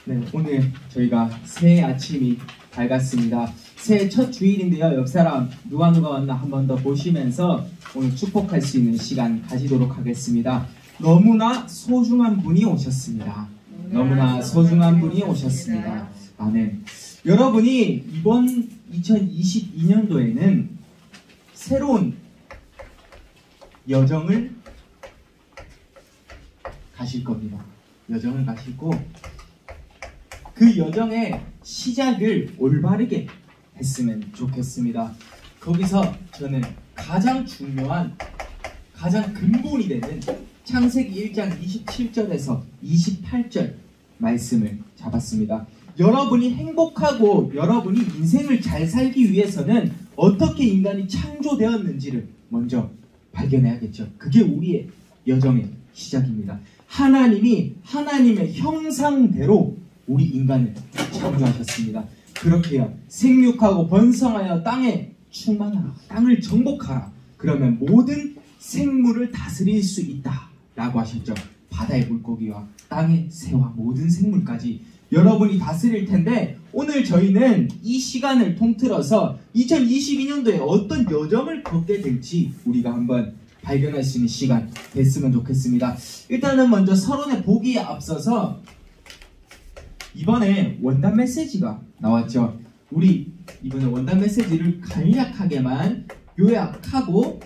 네, 오늘 저희가 새해 아침이 밝았습니다. 새해 첫 주일인데요. 옆 사람 누가 왔나 한 번 더 보시면서 오늘 축복할 수 있는 시간 가지도록 하겠습니다. 너무나 소중한 분이 오셨습니다. 너무나 소중한 분이 오셨습니다. 아멘. 여러분이 이번 2022년도에는 새로운 여정을 가실 겁니다. 여정을 가시고 그 여정의 시작을 올바르게 했으면 좋겠습니다. 거기서 저는 가장 중요한, 가장 근본이 되는 창세기 1장 27절에서 28절 말씀을 잡았습니다. 여러분이 행복하고 여러분이 인생을 잘 살기 위해서는 어떻게 인간이 창조되었는지를 먼저 발견해야겠죠. 그게 우리의 여정의 시작입니다. 하나님이 하나님의 형상대로 우리 인간을 창조하셨습니다. 그렇게요. 생육하고 번성하여 땅에 충만하라. 땅을 정복하라. 그러면 모든 생물을 다스릴 수 있다. 라고 하셨죠. 바다의 물고기와 땅의 새와 모든 생물까지 여러분이 다스릴 텐데, 오늘 저희는 이 시간을 통틀어서 2022년도에 어떤 여정을 걷게 될지 우리가 한번 발견할 수 있는 시간 됐으면 좋겠습니다. 일단은 먼저 서론의 보기에 앞서서 이번에 원단 메시지가 나왔죠. 우리 이번에 원단 메시지를 간략하게만 요약하고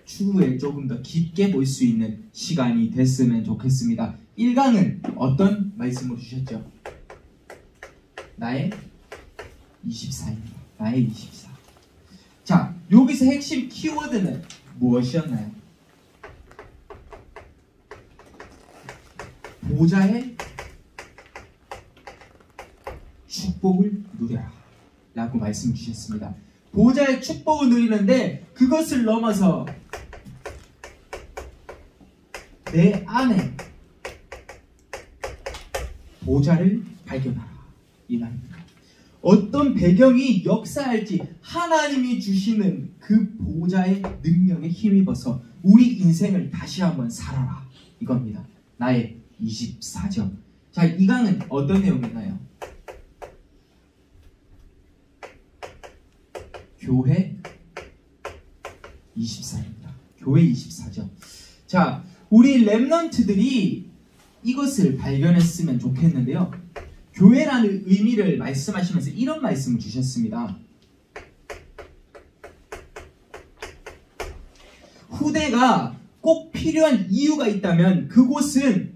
추후에 조금 더 깊게 볼 수 있는 시간이 됐으면 좋겠습니다. 1강은 어떤 말씀을 주셨죠? 나의 24입니다. 나의 24. 자, 여기서 핵심 키워드는 무엇이었나요? 보좌의 축복을 누려라 라고 말씀 주셨습니다. 보좌의 축복을 누리는데 그것을 넘어서 내 안에 보좌를 발견하라, 이 말입니다. 어떤 배경이 역사할지 하나님이 주시는 그 보좌의 능력에 힘입어서 우리 인생을 다시 한번 살아라, 이겁니다. 나의 24점. 자, 이 강은 어떤 내용이나요? 교회 24입니다. 교회 24점. 자, 우리 렘넌트들이 이것을 발견했으면 좋겠는데요. 교회라는 의미를 말씀하시면서 이런 말씀을 주셨습니다. 후대가 꼭 필요한 이유가 있다면 그곳은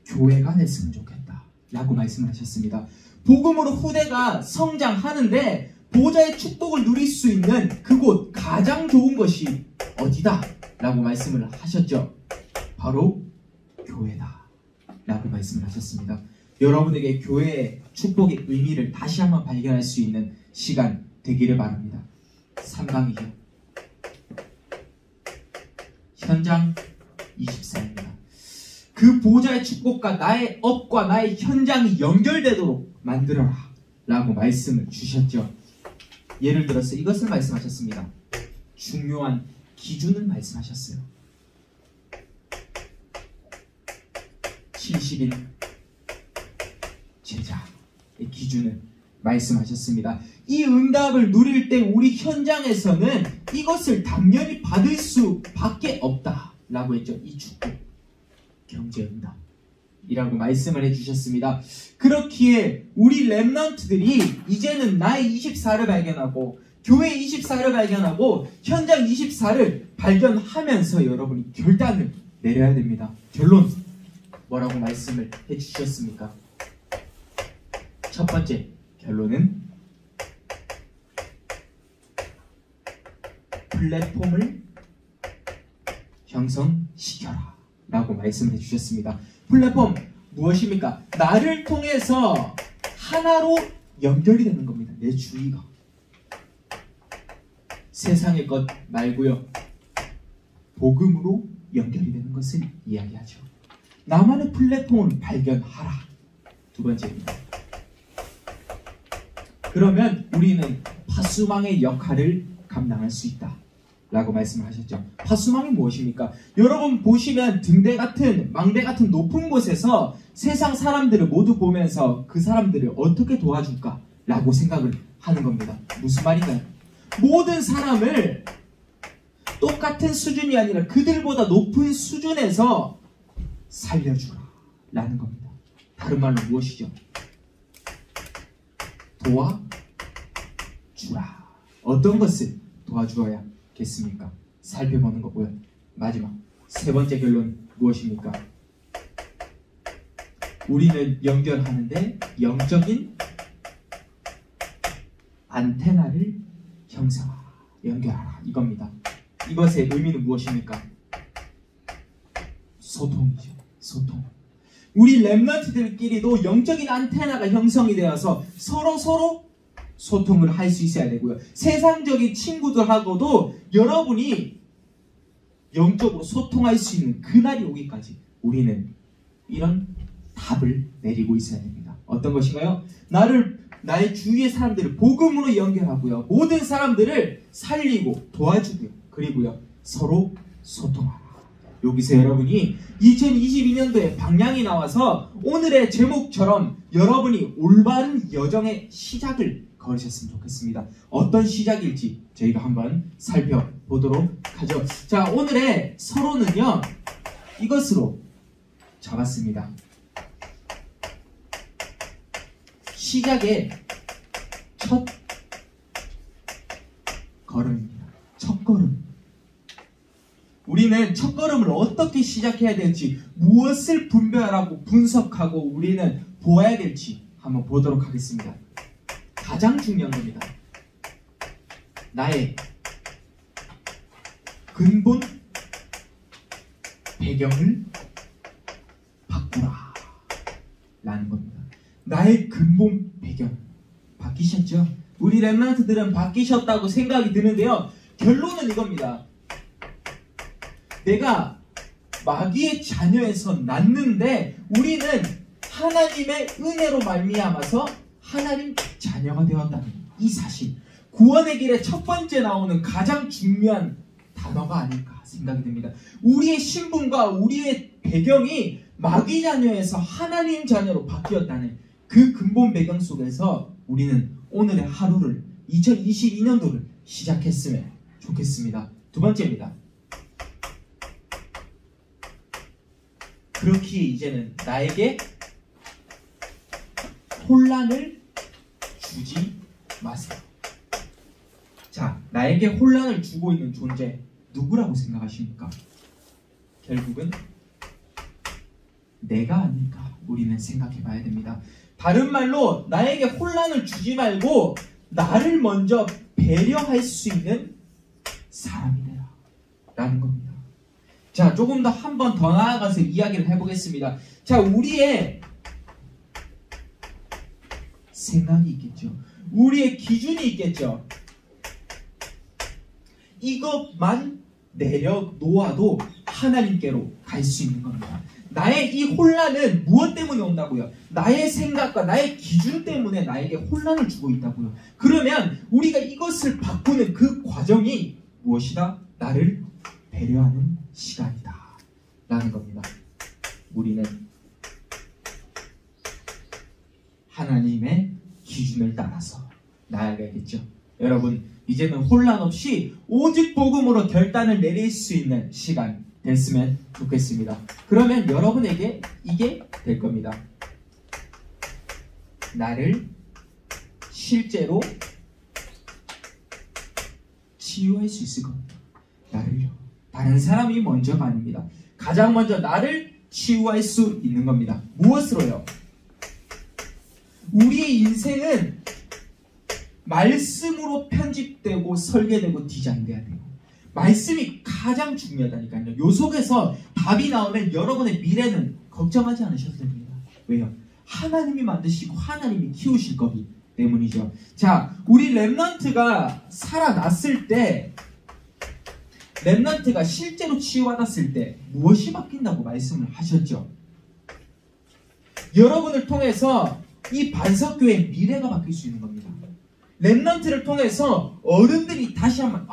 교회가 됐으면 좋겠다 라고 말씀을 하셨습니다. 복음으로 후대가 성장하는데 보좌의 축복을 누릴 수 있는 그곳, 가장 좋은 것이 어디다? 라고 말씀을 하셨죠. 바로 교회다 라고 말씀을 하셨습니다. 여러분에게 교회의 축복의 의미를 다시 한번 발견할 수 있는 시간 되기를 바랍니다. 3강이죠. 현장 24입니다. 그 보좌의 축복과 나의 업과 나의 현장이 연결되도록 만들어라 라고 말씀을 주셨죠. 예를 들어서 이것을 말씀하셨습니다. 중요한 기준을 말씀하셨어요. 70인 제자의 기준을 말씀하셨습니다. 이 응답을 누릴 때 우리 현장에서는 이것을 당연히 받을 수밖에 없다 라고 했죠. 이 축복, 경제응답이라고 말씀을 해주셨습니다. 그렇기에 우리 렘넌트들이 이제는 나의 24를 발견하고 교회 24를 발견하고 현장 24를 발견하면서 여러분이 결단을 내려야 됩니다. 결론 뭐라고 말씀을 해주셨습니까? 첫 번째 결론은 플랫폼을 형성시켜라 라고 말씀을 해주셨습니다. 플랫폼 무엇입니까? 나를 통해서 하나로 연결이 되는 겁니다. 내 주위가. 세상의 것 말고요. 복음으로 연결이 되는 것을 이야기하죠. 나만의 플랫폼을 발견하라. 두 번째입니다. 그러면 우리는 파수망의 역할을 감당할 수 있다 라고 말씀을 하셨죠. 파수망이 무엇입니까? 여러분 보시면 등대 같은 망대 같은 높은 곳에서 세상 사람들을 모두 보면서 그 사람들을 어떻게 도와줄까? 라고 생각을 하는 겁니다. 무슨 말인가요? 모든 사람을 똑같은 수준이 아니라 그들보다 높은 수준에서 살려주라 라는 겁니다. 다른 말로 무엇이죠? 도와주라. 어떤 것을 도와주어야겠습니까? 살펴보는 거고요. 마지막 세 번째 결론 무엇입니까? 우리는 연결하는데 영적인 안테나를 형성하라. 연결하라. 이겁니다. 이것의 의미는 무엇입니까? 소통이죠. 소통. 우리 렘넌트들끼리도 영적인 안테나가 형성이 되어서 서로 소통을 할 수 있어야 되고요. 세상적인 친구들하고도 여러분이 영적으로 소통할 수 있는 그날이 오기까지 우리는 이런 답을 내리고 있어야 됩니다. 어떤 것인가요? 나의 주위의 사람들을 복음으로 연결하고요. 모든 사람들을 살리고 도와주고요. 그리고요. 서로 소통하라. 여기서 여러분이 2022년도에 방향이 나와서 오늘의 제목처럼 여러분이 올바른 여정의 시작을 걸으셨으면 좋겠습니다. 어떤 시작일지 저희가 한번 살펴보도록 하죠. 자, 오늘의 서론은요. 이것으로 잡았습니다. 시작의 첫 걸음입니다. 첫 걸음. 우리는 첫 걸음을 어떻게 시작해야 될지, 무엇을 분별하고 분석하고 우리는 보아야 될지 한번 보도록 하겠습니다. 가장 중요한 겁니다. 나의 근본 배경을 바꾸라 라는 겁니다. 나의 근본 배경 바뀌셨죠? 우리 렘넌트들은 바뀌셨다고 생각이 드는데요. 결론은 이겁니다. 내가 마귀의 자녀에서 났는데 우리는 하나님의 은혜로 말미암아서 하나님 자녀가 되었다는 이 사실, 구원의 길에 첫 번째 나오는 가장 중요한 단어가 아닐까 생각이 듭니다. 우리의 신분과 우리의 배경이 마귀 자녀에서 하나님 자녀로 바뀌었다는 그 근본 배경 속에서 우리는 오늘의 하루를 2022년도를 시작했으면 좋겠습니다. 두 번째입니다. 그렇기에 이제는 나에게 혼란을 주지 마세요. 자, 나에게 혼란을 주고 있는 존재 누구라고 생각하십니까? 결국은 내가 아닐까 우리는 생각해 봐야 됩니다. 다른 말로 나에게 혼란을 주지 말고 나를 먼저 배려할 수 있는 사람이 되라 라는 겁니다. 자, 조금 더 한 번 더 나아가서 이야기를 해보겠습니다. 자, 우리의 생각이 있겠죠. 우리의 기준이 있겠죠. 이것만 내려놓아도 하나님께로 갈 수 있는 겁니다. 나의 이 혼란은 무엇 때문에 온다고요? 나의 생각과 나의 기준 때문에 나에게 혼란을 주고 있다고요. 그러면 우리가 이것을 바꾸는 그 과정이 무엇이다? 나를 배려하는 시간이다 라는 겁니다. 우리는 하나님의 기준을 따라서 나아가야겠죠. 여러분, 이제는 혼란 없이 오직 복음으로 결단을 내릴 수 있는 시간 됐으면 좋겠습니다. 그러면 여러분에게 이게 될 겁니다. 나를 실제로 치유할 수 있을 겁니다. 나를요. 다른 사람이 먼저가 아닙니다. 가장 먼저 나를 치유할 수 있는 겁니다. 무엇으로요? 우리의 인생은 말씀으로 편집되고 설계되고 디자인돼야 돼요. 말씀이 가장 중요하다니까요. 요 속에서 답이 나오면 여러분의 미래는 걱정하지 않으셔도 됩니다. 왜요? 하나님이 만드시고 하나님이 키우실 거기 때문이죠. 자, 우리 렘넌트가 살아났을 때, 렘넌트가 실제로 치유받았을 때 무엇이 바뀐다고 말씀을 하셨죠? 여러분을 통해서 이 반석교회의 미래가 바뀔 수 있는 겁니다. 렘넌트를 통해서 어른들이 다시 한번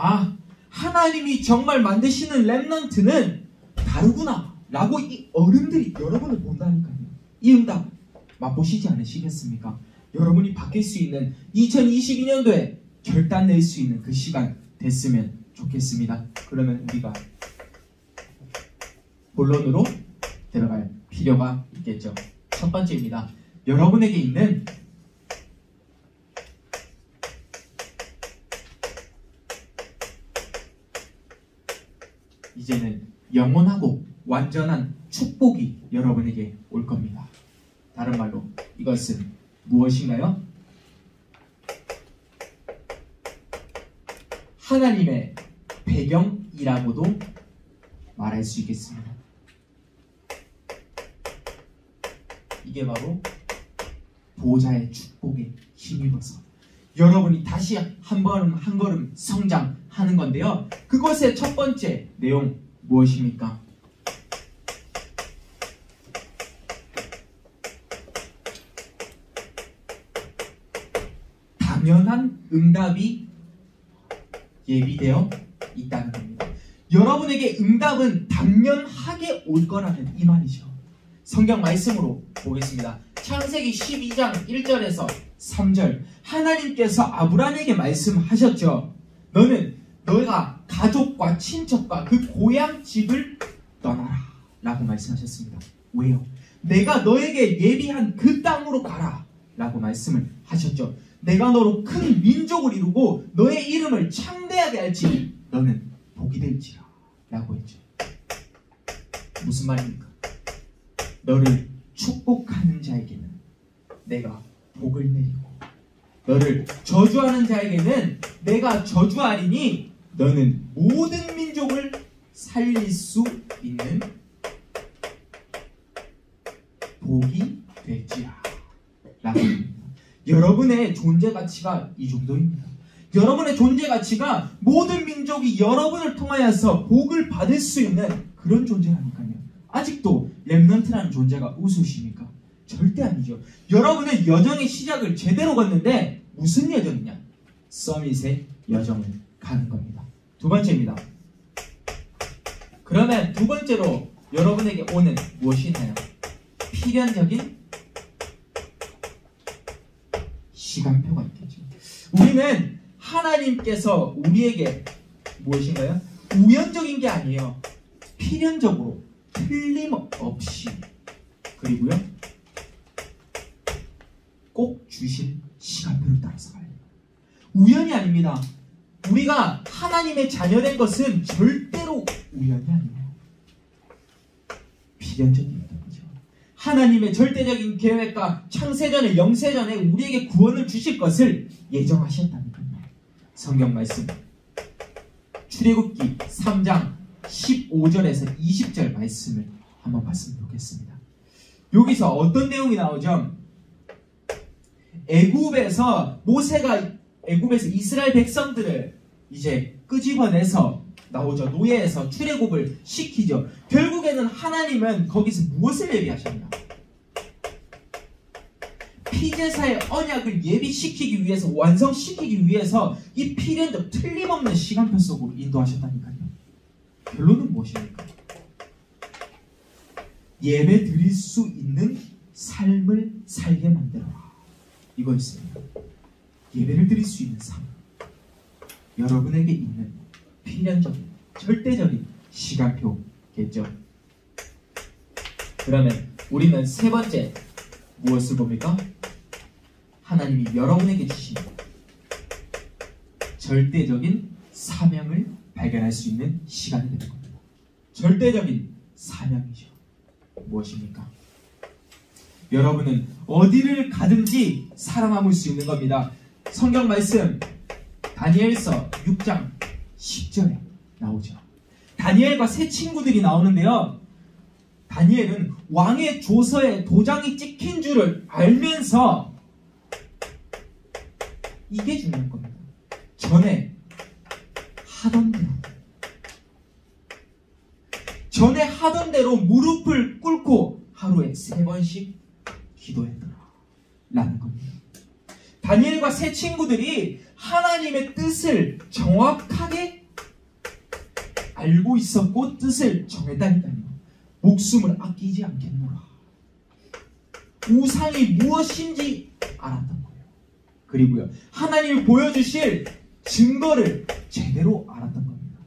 하나님이 정말 만드시는 렘넌트는 다르구나 라고 이 어른들이 여러분을 본다니까요. 이 응답 맛보시지 않으시겠습니까? 여러분이 바뀔 수 있는 2022년도에 결단 낼 수 있는 그 시간 됐으면 좋겠습니다. 그러면 우리가 본론으로 들어갈 필요가 있겠죠. 첫 번째입니다. 여러분에게 있는 이제는 영원하고 완전한 축복이 여러분에게 올 겁니다. 다른 말로 이것은 무엇인가요? 하나님의 배경이라고도 말할 수 있겠습니다. 이게 바로 보좌의 축복에 힘입어서 여러분이 다시 한 걸음 성장하는 건데요. 그것의 첫 번째 내용 무엇입니까? 당연한 응답이 예비되어 있다는 겁니다. 여러분에게 응답은 당연하게 올 거라는 이 말이죠. 성경 말씀으로 보겠습니다. 창세기 12장 1절에서 3절 하나님께서 아브라함에게 말씀하셨죠. 너는 너가 가족과 친척과 그 고향 집을 떠나라 라고 말씀하셨습니다. 왜요? 내가 너에게 예비한 그 땅으로 가라 라고 말씀을 하셨죠. 내가 너로 큰 민족을 이루고 너의 이름을 창대하게 할지 너는 복이 될지라 라고 했죠. 무슨 말입니까? 너를 축복하는 자에게는 내가 복을 내리고 너를 저주하는 자에게는 내가 저주하리니 너는 모든 민족을 살릴 수 있는 복이 될지라 라고 합니다. 여러분의 존재 가치가 이 정도입니다. 여러분의 존재 가치가 모든 민족이 여러분을 통하여서 복을 받을 수 있는 그런 존재라니까요. 아직도 렘넌트라는 존재가 우스우십니까? 절대 아니죠. 여러분의 여정의 시작을 제대로 걷는데 무슨 여정이냐? 서밋의 여정을 가는 겁니다. 두 번째입니다. 그러면 두 번째로 여러분에게 오는 무엇이 있나요? 필연적인 시간표가 있겠죠. 우리는 하나님께서 우리에게 무엇인가요? 우연적인 게 아니에요. 필연적으로 틀림없이 그리고요 꼭 주신 시간표를 따라서 가요. 우연이 아닙니다. 우리가 하나님의 자녀된 것은 절대로 우연이 아니에요. 필연적입니다. 하나님의 절대적인 계획과 창세전에 영세전에 우리에게 구원을 주실 것을 예정하셨다니까요. 성경 말씀 출애굽기 3장 15절에서 20절 말씀을 한번 봤으면 좋겠습니다. 여기서 어떤 내용이 나오죠? 모세가 애굽에서 이스라엘 백성들을 이제 끄집어내서 나오죠. 노예에서 출애굽을 시키죠. 결국에는 하나님은 거기서 무엇을 예비하셨냐? 피제사의 언약을 예비시키기 위해서 완성시키기 위해서 이 필연적 틀림없는 시간표 속으로 인도하셨다니까요. 결론은 무엇입니까? 예배 드릴 수 있는 삶을 살게 만들어라. 이거였습니다. 예배를 드릴 수 있는 삶. 여러분에게 있는 필연적인 절대적인 시간표겠죠. 그러면 우리는 세 번째 무엇을 봅니까? 하나님이 여러분에게 주신 절대적인 사명을 발견할 수 있는 시간이 되는 겁니다. 절대적인 사명이죠. 무엇입니까? 여러분은 어디를 가든지 살아남을 수 있는 겁니다. 성경 말씀 다니엘서 6장 10절에 나오죠. 다니엘과 세 친구들이 나오는데요. 다니엘은 왕의 조서에 도장이 찍힌 줄을 알면서 이게 중요한 겁니다. 전에 하던 대로 무릎을 꿇고 하루에 3번씩 기도했더라 라는 겁니다. 다니엘과 세 친구들이 하나님의 뜻을 정확하게 알고 있었고 뜻을 정했다니까요. 목숨을 아끼지 않겠노라. 우상이 무엇인지 알았던 거예요. 그리고요, 하나님이 보여주실 증거를 제대로 알았던 겁니다.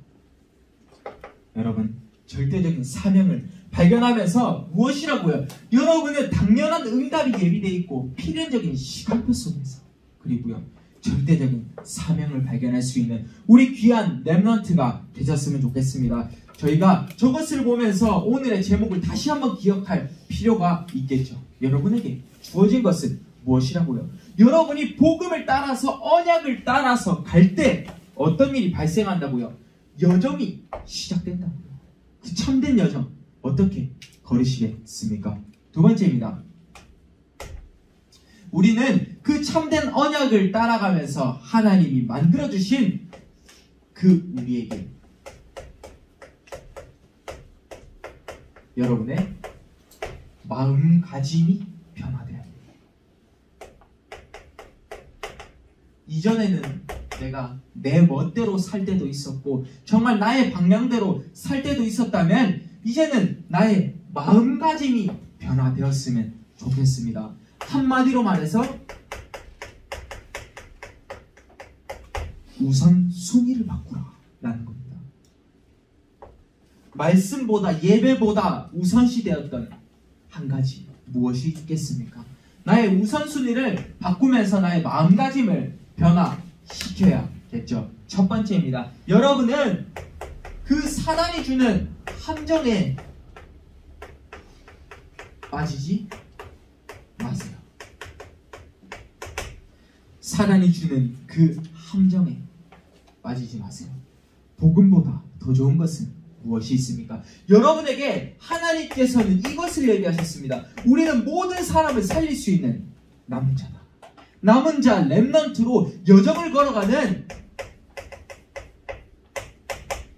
여러분, 절대적인 사명을 발견하면서 무엇이라고요? 여러분은 당연한 응답이 예비되어 있고 필연적인 시간표 속에서, 그리고요, 절대적인 사명을 발견할 수 있는 우리 귀한 렘넌트가 되셨으면 좋겠습니다. 저희가 저것을 보면서 오늘의 제목을 다시 한번 기억할 필요가 있겠죠. 여러분에게 주어진 것은 무엇이라고요? 여러분이 복음을 따라서, 언약을 따라서 갈 때 어떤 일이 발생한다고요? 여정이 시작된다고요. 그 참된 여정 어떻게 걸으시겠습니까? 두 번째입니다. 우리는 그 참된 언약을 따라가면서 하나님이 만들어주신 그 우리에게 여러분의 마음가짐이 변화돼야 돼요. 이전에는 내가 내 멋대로 살 때도 있었고 정말 나의 방향대로 살 때도 있었다면 이제는 나의 마음가짐이 변화되었으면 좋겠습니다. 한마디로 말해서 우선순위를 바꾸라라는 겁니다. 말씀보다, 예배보다 우선시되었던 한 가지 무엇이 있겠습니까? 나의 우선순위를 바꾸면서 나의 마음가짐을 변화시켜야겠죠. 첫 번째입니다. 여러분은 그 사단이 주는 함정에 빠지지 마세요. 사단이 주는 그 함정에 빠지지 마세요. 복음보다 더 좋은 것은 무엇이 있습니까? 여러분에게 하나님께서는 이것을 얘기하셨습니다. 우리는 모든 사람을 살릴 수 있는 남은 자다. 남은 자 렘넌트로 여정을 걸어가는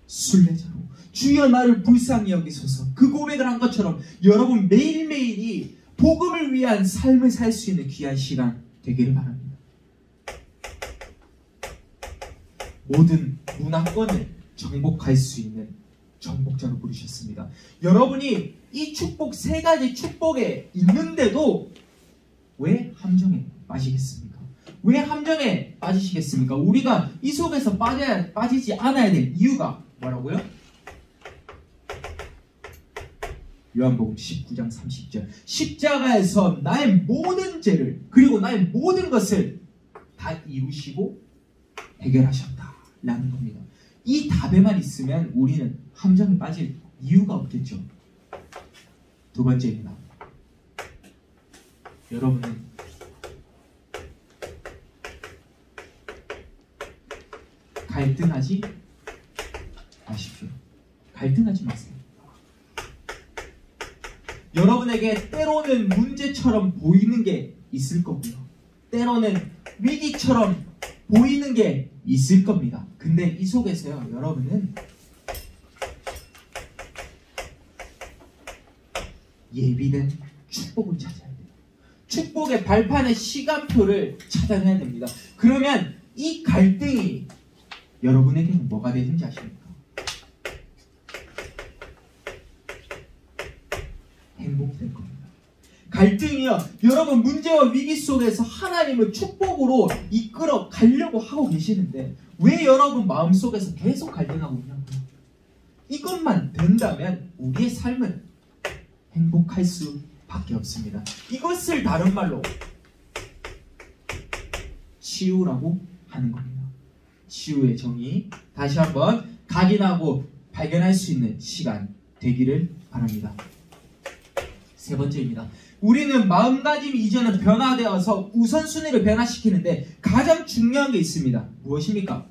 순례자로 주여 나를 불쌍히 여기소서, 그 고백을 한 것처럼 여러분 매일매일이 복음을 위한 삶을 살 수 있는 귀한 시간 되기를 바랍니다. 모든 문화권을 정복할 수 있는 정복자로 부르셨습니다. 여러분이 이 축복, 세 가지 축복에 있는데도 왜 함정에 빠지겠습니까? 왜 함정에 빠지시겠습니까? 우리가 이 속에서 빠지지 않아야 될 이유가 뭐라고요? 요한복음 19장 30절, 십자가에서 나의 모든 죄를 그리고 나의 모든 것을 다 이루시고 해결하셨다라는 겁니다. 이 답에만 있으면 우리는 함정에 빠질 이유가 없겠죠. 두 번째입니다. 여러분은 갈등하지 마십시오. 갈등하지 마세요. 여러분에게 때로는 문제처럼 보이는 게 있을 거고요. 때로는 위기처럼 보이는 게 있을 겁니다. 근데 이 속에서요, 여러분은 예비된 축복을 찾아야 돼요. 축복의 발판의 시간표를 찾아내야 됩니다. 그러면 이 갈등이 여러분에게는 뭐가 되는지 아십니까? 행복이 될 겁니다. 갈등이요, 여러분 문제와 위기 속에서 하나님을 축복으로 이끌어 가려고 하고 계시는데 왜 여러분 마음속에서 계속 갈등하고 있냐고요? 이것만 된다면 우리의 삶은 행복할 수밖에 없습니다. 이것을 다른 말로 치유라고 하는 겁니다. 치유의 정의 다시 한번 각인하고 발견할 수 있는 시간 되기를 바랍니다. 세 번째입니다. 우리는 마음가짐이 이제는 변화되어서 우선순위를 변화시키는데 가장 중요한 게 있습니다. 무엇입니까?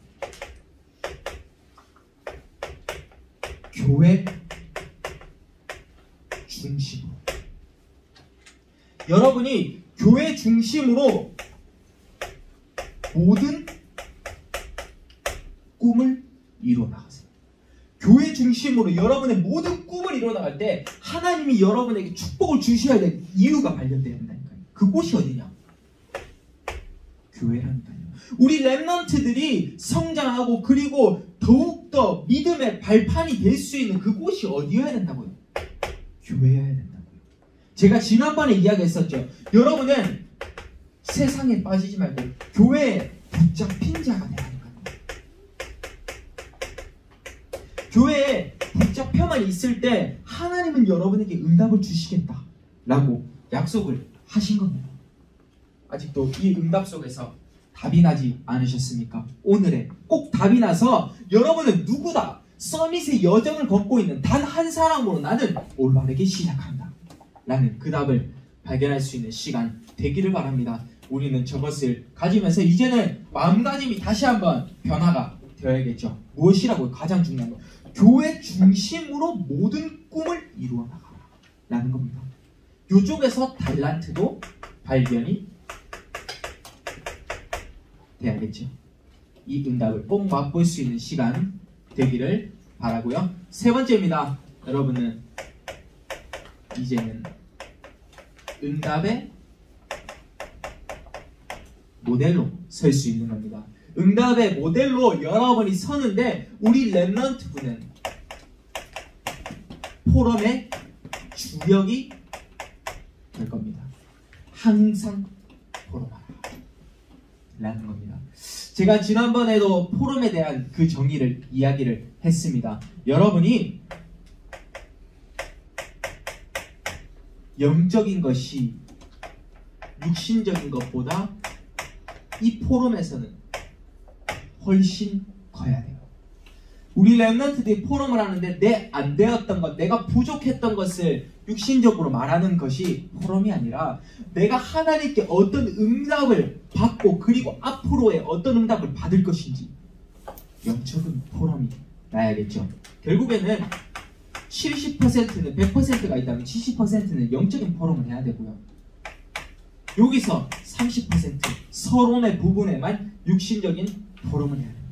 교회 중심으로. 여러분이 교회 중심으로 모든 꿈을 이루어나가세요. 교회 중심으로 여러분의 모든 꿈을 이루어나갈 때 하나님이 여러분에게 축복을 주셔야 될 이유가 발견되어야 된다니까요. 그곳이 어디냐? 교회라니까요. 우리 렘넌트들이 성장하고 그리고 더욱더 믿음의 발판이 될 수 있는 그곳이 어디여야 된다고요? 교회여야 된다고요. 제가 지난번에 이야기했었죠. 여러분은 세상에 빠지지 말고 교회에 붙잡힌 자가 되야 하니까요. 교회에 붙잡혀만 있을 때 하나님은 여러분에게 응답을 주시겠다라고 약속을 하신 겁니다. 아직도 이 응답 속에서 답이 나지 않으셨습니까? 오늘에 꼭 답이 나서 여러분은 누구다? 서밋의 여정을 걷고 있는 단 한 사람으로 나는 올바르게 시작한다 라는 그 답을 발견할 수 있는 시간 되기를 바랍니다. 우리는 저것을 가지면서 이제는 마음가짐이 다시 한번 변화가 되어야겠죠. 무엇이라고? 가장 중요한 거, 교회 중심으로 모든 꿈을 이루어 나가라 라는 겁니다. 이쪽에서 달란트도 발견이 돼야겠죠. 이 응답을 꼭 맛볼 수 있는 시간 되기를 바라고요. 세 번째입니다. 여러분은 이제는 응답의 모델로 설 수 있는 겁니다. 응답의 모델로 여러분이 서는데 우리 렘넌트 분은 포럼의 주역이 될 겁니다. 항상 포럼하라 라는 겁니다. 제가 지난번에도 포럼에 대한 그 정의를 이야기를 했습니다. 여러분이 영적인 것이 육신적인 것보다 이 포럼에서는 훨씬 커야 돼요. 우리 렘넌트들이 포럼을 하는데 내 안 되었던 것, 내가 부족했던 것을 육신적으로 말하는 것이 포럼이 아니라 내가 하나님께 어떤 응답을 받고 그리고 앞으로의 어떤 응답을 받을 것인지 영적인 포럼이 나야겠죠. 결국에는 70%는 100%가 있다면 70%는 영적인 포럼을 해야 되고요. 여기서 30% 서론의 부분에만 육신적인 포럼을 해야 됩니다.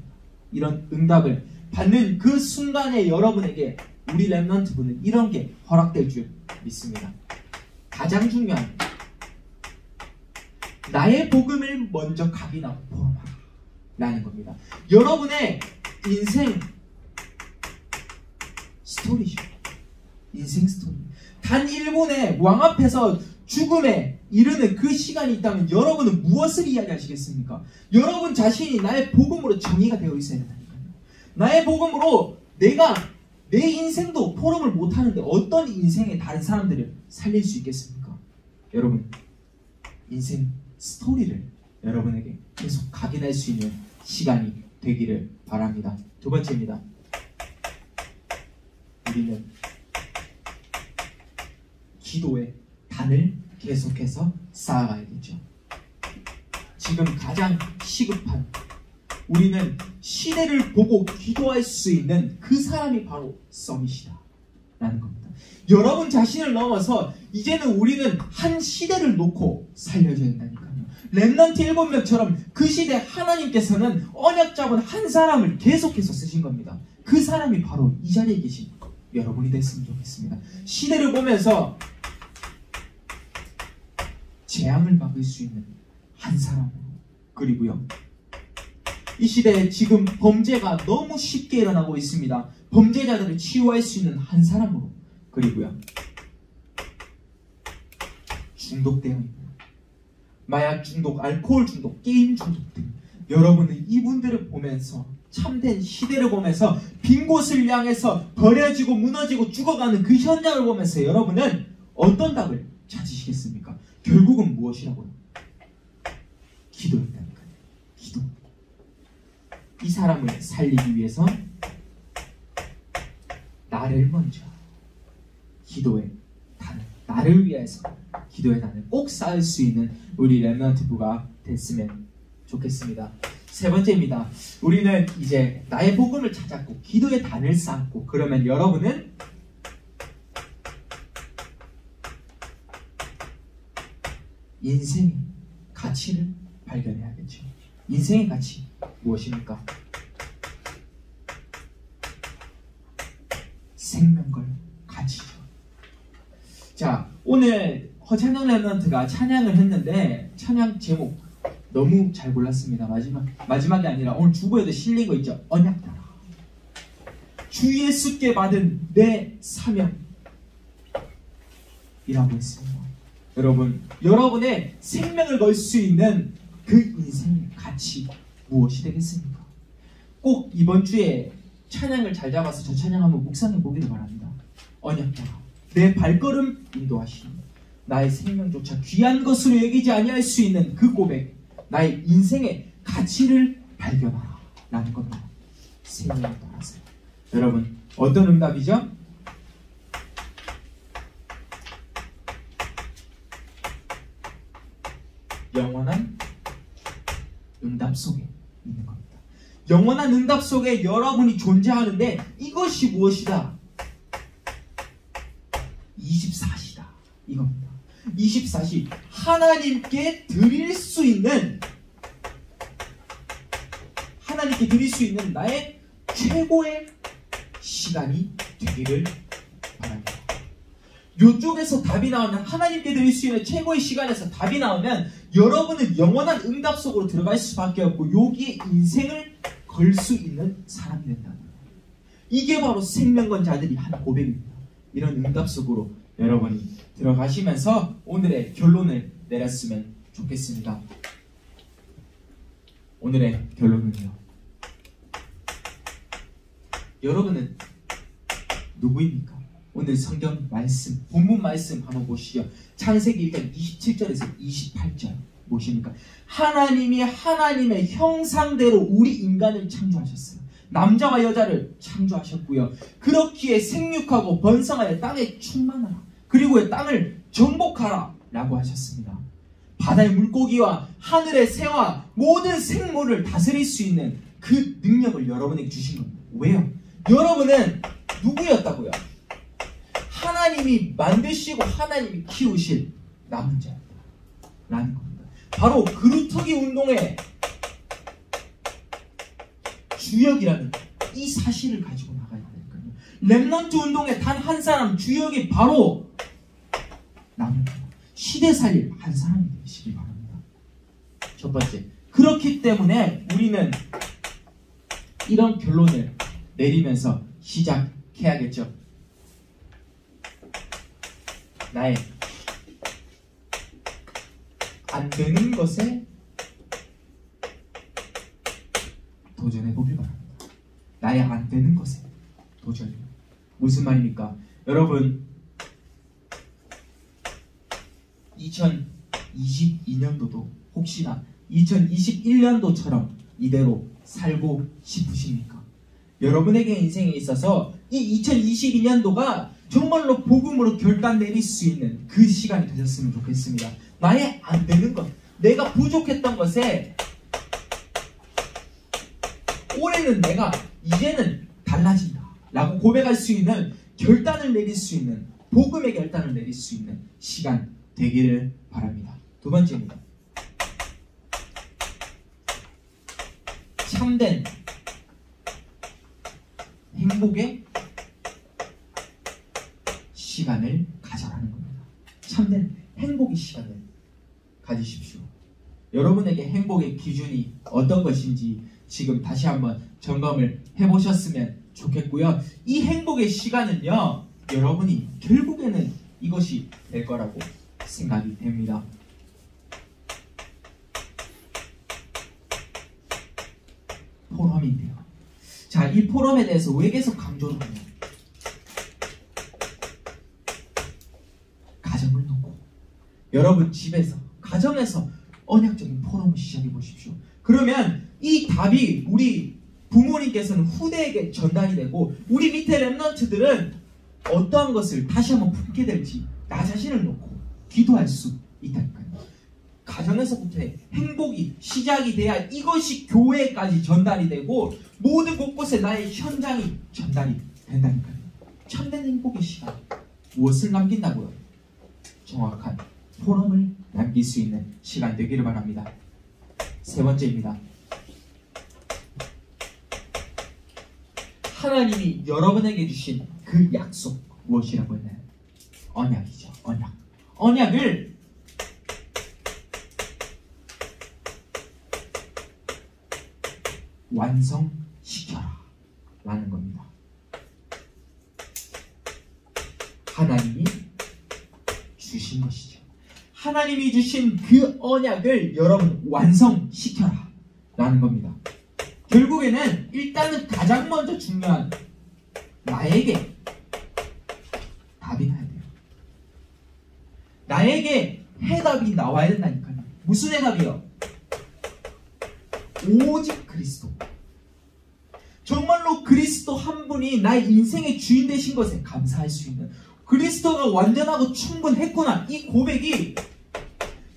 이런 응답을 받는 그 순간에 여러분에게 우리 렘넌트 분은 이런 게 허락될 줄 믿습니다. 가장 중요한 나의 복음을 먼저 각인하고 포럼하라 라는 겁니다. 여러분의 인생 스토리죠. 인생 스토리. 단 1분에 왕 앞에서 죽음에 이르는 그 시간이 있다면 여러분은 무엇을 이야기하시겠습니까? 여러분 자신이 나의 복음으로 정의가 되어 있어야 된다니까요. 나의 복음으로 내가 내 인생도 포럼을 못하는데 어떤 인생의 다른 사람들을 살릴 수 있겠습니까? 여러분 인생 스토리를 여러분에게 계속 각인할 수 있는 시간이 되기를 바랍니다. 두 번째입니다. 우리는 기도의 단을 계속해서 쌓아가야겠죠. 지금 가장 시급한 우리는 시대를 보고 기도할 수 있는 그 사람이 바로 서밋이다 라는 겁니다. 여러분 자신을 넘어서 이제는 우리는 한 시대를 놓고 살려줘야 된다니까요. 렘넌트 7명처럼 그 시대 하나님께서는 언약 잡은 한 사람을 계속해서 쓰신 겁니다. 그 사람이 바로 이 자리에 계신 여러분이 됐으면 좋겠습니다. 시대를 보면서 재앙을 막을 수 있는 한 사람으로, 그리고요 이 시대에 지금 범죄가 너무 쉽게 일어나고 있습니다. 범죄자들을 치유할 수 있는 한 사람으로, 그리고요 중독되어 있는 마약 중독, 알코올 중독, 게임 중독 등 여러분은 이분들을 보면서 참된 시대를 보면서 빈 곳을 향해서 버려지고 무너지고 죽어가는 그 현장을 보면서 여러분은 어떤 답을 찾으시겠습니까? 결국은 무엇이라고요? 기도였다니까요. 기도. 이 사람을 살리기 위해서 나를 먼저 기도의 단을, 나를 위해서 기도의 단을 꼭 쌓을 수 있는 우리 렘넌트부가 됐으면 좋겠습니다. 세 번째입니다. 우리는 이제 나의 복음을 찾았고 기도의 단을 쌓았고, 그러면 여러분은 인생의 가치를 발견해야겠죠. 인생의 가치 무엇입니까? 생명걸 가치죠. 자, 오늘 허찬영 렘넌트가 찬양을 했는데 찬양 제목 너무 잘 골랐습니다. 마지막이 아니라 오늘 주보에도 실린 거 있죠. 언약 따라. 주 예수께 받은 내 사명이라고 했습니다. 여러분, 여러분의 생명을 걸 수 있는 그 인생의 가치 무엇이 되겠습니까? 꼭 이번 주에 찬양을 잘 잡아서 저 찬양 한번 묵상해 보기를 바랍니다. 언약 따라 내 발걸음 인도하시니 나의 생명조차 귀한 것으로 여기지 아니할 수 있는 그 고백, 나의 인생의 가치를 발견하라 라는 겁니다. 생명을 따라서. 여러분, 어떤 응답이죠? 영원한 응답 속에 있는 겁니다. 영원한 응답 속에 여러분이 존재하는데 이것이 무엇이다? 24시다 이겁니다. 24시 하나님께 드릴 수 있는 나의 최고의 시간이 되기를 바랍니다. 이쪽에서 답이 나오면, 하나님께 드릴 수 있는 최고의 시간에서 답이 나오면 여러분은 영원한 응답 속으로 들어갈 수밖에 없고 여기에 인생을 걸 수 있는 사람이 된다는 거예요. 이게 바로 생명건자들이 한 고백입니다. 이런 응답 속으로 여러분이 들어가시면서 오늘의 결론을 내렸으면 좋겠습니다. 오늘의 결론은요, 여러분은 누구입니까? 오늘 성경 말씀, 본문 말씀 한번 보시죠. 창세기 1장 27절에서 28절 보십니까? 하나님이 하나님의 형상대로 우리 인간을 창조하셨어요. 남자와 여자를 창조하셨고요. 그렇기에 생육하고 번성하여 땅에 충만하라. 그리고 땅을 정복하라 라고 하셨습니다. 바다의 물고기와 하늘의 새와 모든 생물을 다스릴 수 있는 그 능력을 여러분에게 주신 겁니다. 왜요? 여러분은 누구였다고요? 하나님이 만드시고 하나님이 키우실 남은 자였다 라는 겁니다. 바로 그루터기 운동의 주역이라는 이 사실을 가지고 나가야 되니까요. 렘넌트 운동의 단 한 사람 주역이 바로 남은 자, 시대 살릴 한 사람이 되시기 바랍니다. 첫 번째, 그렇기 때문에 우리는 이런 결론을 내리면서 시작해야겠죠. 나의 안 되는 것에 도전해보길 바랍니다. 나의 안 되는 것에 도전해요. 무슨 말입니까? 여러분, 2022년도도 혹시나 2021년도처럼 이대로 살고 싶으십니까? 여러분에게 인생에 있어서 이 2022년도가 정말로 복음으로 결단 내릴 수 있는 그 시간이 되셨으면 좋겠습니다. 나의 안 되는 것, 내가 부족했던 것에 올해는 내가 이제는 달라진다 라고 고백할 수 있는, 결단을 내릴 수 있는, 복음의 결단을 내릴 수 있는 시간 되기를 바랍니다. 두 번째입니다. 참된 행복의 시간을 가져라는 겁니다. 참된 행복의 시간을 가지십시오. 여러분에게 행복의 기준이 어떤 것인지 지금 다시 한번 점검을 해보셨으면 좋겠고요. 이 행복의 시간은요, 여러분이 결국에는 이것이 될 거라고 생각이 됩니다. 포럼인데요. 자, 이 포럼에 대해서 왜 계속 강조를 하냐? 가정을 놓고 여러분 집에서, 가정에서 언약적인 포럼을 시작해 보십시오. 그러면 이 답이 우리 부모님께서는 후대에게 전달이 되고, 우리 밑에 렘넌트들은 어떠한 것을 다시 한번 품게 될지 나 자신을 놓고 기도할 수 있다니까요. 가정에서부터의 행복이 시작이 돼야 이것이 교회까지 전달이 되고 모든 곳곳에 나의 현장이 전달이 된다니까요. 참된 행복의 시간, 무엇을 남긴다고요? 정확한 포럼을 남길 수 있는 시간 되기를 바랍니다. 세 번째입니다. 하나님이 여러분에게 주신 그 약속, 무엇이라고 했나요? 언약이죠. 언약. 언약을 완성시켜라 라는 겁니다. 하나님이 주신 것이죠. 하나님이 주신 그 언약을 여러분 완성시켜라 라는 겁니다. 결국에는 일단은 가장 먼저 중요한 나에게 답이 나야 돼요. 나에게 해답이 나와야 된다니까요. 무슨 해답이요? 오직 그리스도. 정말로 그리스도 한 분이 나의 인생의 주인 되신 것에 감사할 수 있는, 그리스도가 완전하고 충분했구나, 이 고백이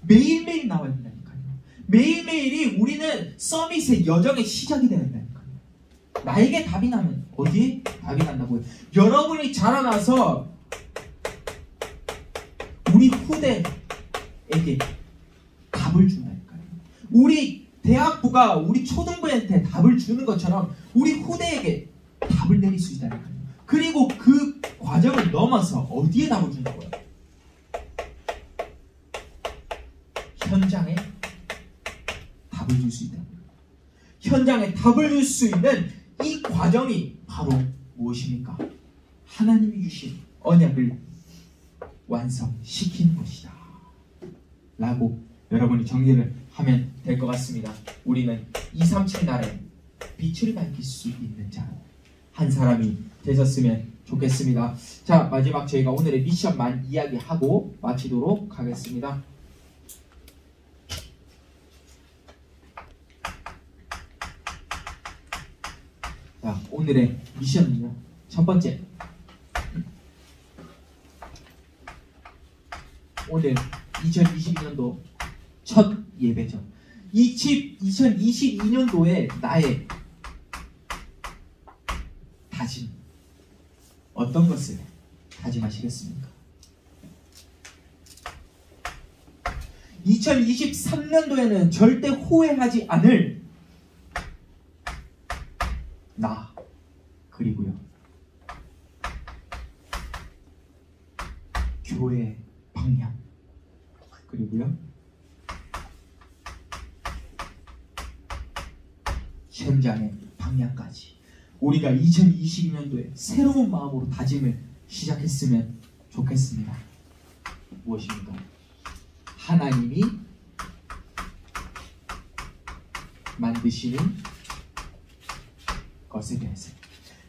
매일매일 나와야 된다니까요. 매일매일이 우리는 서밋의 여정의 시작이 되어야 된다니까요. 나에게 답이 나면 어디에 답이 난다고요? 여러분이 자라나서 우리 후대에게 답을 준다니까요. 우리 대학부가 우리 초등부한테 답을 주는 것처럼 우리 후대에게 답을 내릴 수 있다니까요. 그리고 그 과정을 넘어서 어디에 답을 준다고요? 현장에 답을 줄 수 있다고요. 현장에 답을 줄 수 있는 이 과정이 바로 무엇입니까? 하나님이 주신 언약을 완성시키는 것이다 라고 여러분이 정리를 하면 될 것 같습니다. 우리는 237 날에 빛을 밝힐 수 있는 자 한 사람이 되셨으면 좋겠습니다. 자, 마지막 저희가 오늘의 미션만 이야기하고 마치도록 하겠습니다. 자, 오늘의 미션은요, 첫 번째, 오늘 2022년도 첫 예배죠. 2022년도에 나의 다짐, 어떤 것을 다짐하시겠습니까? 2023년도에는 절대 후회하지 않을 나, 그리고요 교회의 방향, 그리고요 현장의 방향까지 우리가 2022년도에 새로운 마음으로 다짐을 시작했으면 좋겠습니다. 무엇입니까? 하나님이 만드시는 것에 대해서,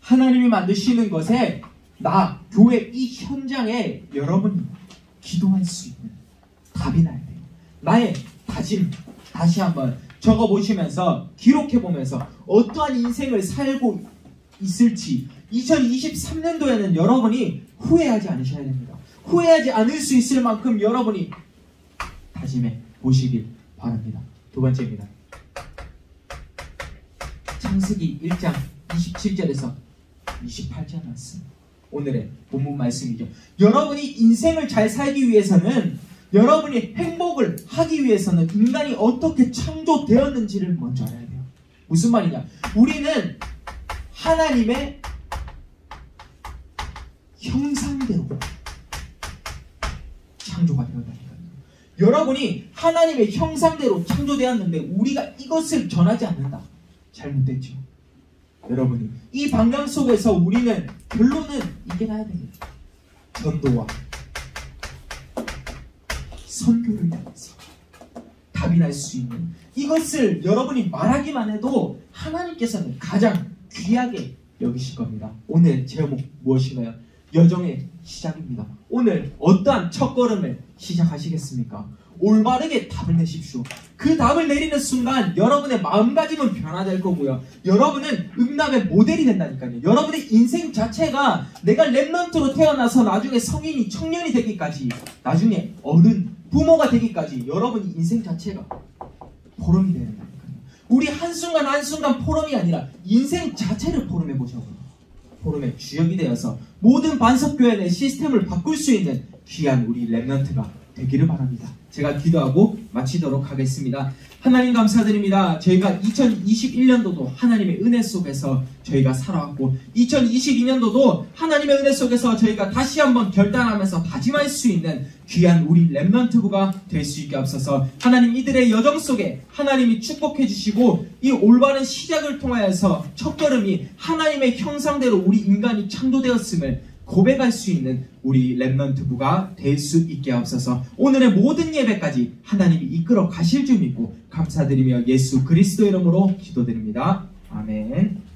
하나님이 만드시는 것에 나, 교회 이 현장에 여러분이 기도할 수 있는 답이 나야 돼요. 나의 다짐 다시 한번 적어보시면서 기록해보면서 어떠한 인생을 살고 있을지 2023년도에는 여러분이 후회하지 않으셔야 됩니다. 후회하지 않을 수 있을 만큼 여러분이 다짐해 보시길 바랍니다. 두 번째입니다. 창세기 1장 27절에서 28절 말씀, 오늘의 본문 말씀이죠. 여러분이 인생을 잘 살기 위해서는, 여러분이 행복을 하기 위해서는 인간이 어떻게 창조되었는지를 먼저 알아야 돼요. 무슨 말이냐? 우리는 하나님의 형상대로 창조가 되었다니까요. 여러분이 하나님의 형상대로 창조되었는데 우리가 이것을 전하지 않는다. 잘못됐죠. 여러분이 이 방향 속에서 우리는 결론은 이게 나야 됩니다. 전도와 선교를 통해서 답이 날 수 있는 이것을 여러분이 말하기만 해도 하나님께서는 가장 귀하게 여기실 겁니다. 오늘 제목 무엇인가요? 여정의 시작입니다. 오늘 어떠한 첫걸음을 시작하시겠습니까? 올바르게 답을 내십시오. 그 답을 내리는 순간 여러분의 마음가짐은 변화될 거고요. 여러분은 응답의 모델이 된다니까요. 여러분의 인생 자체가 내가 렘넌트로 태어나서 나중에 성인이 청년이 되기까지, 나중에 어른, 부모가 되기까지 여러분이 인생 자체가 포럼이 되는 거니까요. 우리 한순간 한순간 포럼이 아니라 인생 자체를 포럼해 보자고요. 포럼의 주역이 되어서 모든 반석교회 내 시스템을 바꿀 수 있는 귀한 우리 렘넌트가 되기를 바랍니다. 제가 기도하고 마치도록 하겠습니다. 하나님 감사드립니다. 저희가 2021년도도 하나님의 은혜 속에서 저희가 살아왔고 2022년도도 하나님의 은혜 속에서 저희가 다시 한번 결단하면서 다짐할 수 있는 귀한 우리 렘넌트부가 될 수 있게 앞서서 하나님 이들의 여정 속에 하나님이 축복해 주시고 이 올바른 시작을 통하여서 첫걸음이 하나님의 형상대로 우리 인간이 창조되었음을 고백할 수 있는 우리 렘넌트부가 될 수 있게 앞서서 오늘의 모든 예배까지 하나님이 이끌어 가실 줄 믿고 감사드리며 예수 그리스도 이름으로 기도드립니다. 아멘.